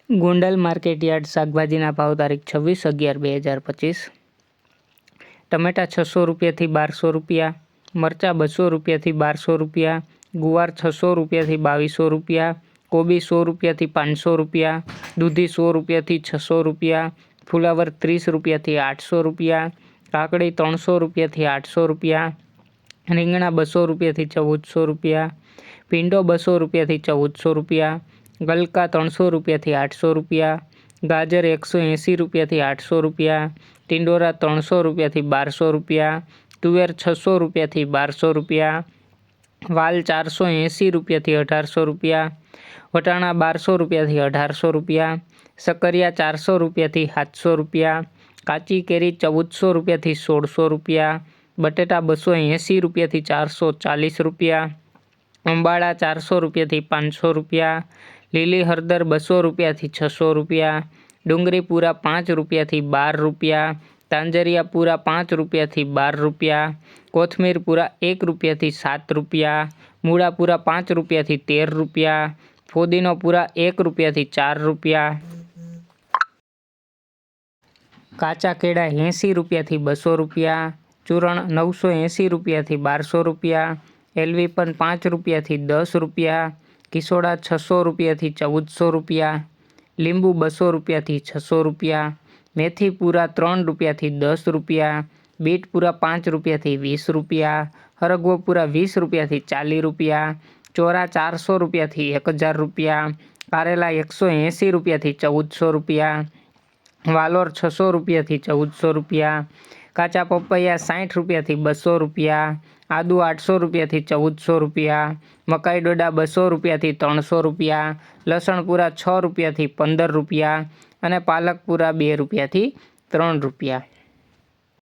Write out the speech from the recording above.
Gondal market yard શાકભાજીના ભાવ તારીખ 26/11/2025। ટમેટા 600 રૂપિયાથી 1200 રૂપિયા, મરચાં 200 રૂપિયાથી 1200 રૂપિયા, ગુવાર 600 રૂપિયાથી 2200 રૂપિયા, કોબી 100 રૂપિયાથી 500 રૂપિયા, દૂધી 100 રૂપિયાથી 600 રૂપિયા, ફુલાવર 30 રૂપિયાથી 800 રૂપિયા, કાકડી 300 રૂપિયાથી 800 રૂપિયા, રીંગણા 200 રૂપિયાથી 1400 રૂપિયા, ભીંડો 200 રૂપિયાથી 1400 રૂપિયા, ગલકા 300 રૂપિયાથી 800 રૂપિયા, ગાજર 180 રૂપિયાથી 800 રૂપિયા, ટિંડોરા 300 રૂપિયાથી 1200 રૂપિયા, તુવેર 600 રૂપિયાથી 1200 રૂપિયા, વાલ 480 રૂપિયાથી 1800 રૂપિયા, વટાણા 1200 રૂપિયાથી 1800 રૂપિયા, સકરિયા 400 રૂપિયાથી 700 રૂપિયા, કાચી કેરી 1400 રૂપિયાથી 1600 રૂપિયા, બટેટા 280 રૂપિયાથી 440 રૂપિયા, અંબાળા 400 રૂપિયાથી 500 રૂપિયા, લીલી હળદર 200 રૂપિયાથી 600 રૂપિયા, ડુંગળી પૂરા 5 રૂપિયાથી 12 રૂપિયા, તાંજરિયા પૂરા 5 રૂપિયાથી 12 રૂપિયા, કોથમીર પૂરા 1 રૂપિયાથી 7 રૂપિયા, મૂળા પૂરા 5 રૂપિયાથી 13 રૂપિયા, ફોદીનો પૂરા 1 રૂપિયાથી 4 રૂપિયા, કાચા કેળા 80 રૂપિયાથી 200 રૂપિયા, ચૂરણ 980 રૂપિયાથી 1200 રૂપિયા, એલવી પણ 5 રૂપિયાથી 10 રૂપિયા, કિસોડા 600 રૂપિયાથી 1400 રૂપિયા, લીંબુ 200 રૂપિયાથી 600 રૂપિયા, મેથી પૂરા 3 રૂપિયાથી 10 રૂપિયા, બીટ પૂરા 5 રૂપિયાથી 20 રૂપિયા, હરગવો પૂરા 20 રૂપિયાથી 40 રૂપિયા, ચોરા 400 રૂપિયાથી 1000 રૂપિયા, કારેલા 180 રૂપિયાથી 1400 રૂપિયા, વાલોર 600 રૂપિયાથી 1400 રૂપિયા, કાચા પપૈયા 60 રૂપિયાથી 200 રૂપિયા, આદુ 800 રૂપિયાથી 1400 રૂપિયા, મકાઈ ડોડા 200 રૂપિયાથી 300 રૂપિયા, લસણ પૂરા 6 રૂપિયાથી 15 રૂપિયા અને પાલક પૂરા 2 રૂપિયાથી 3 રૂપિયા।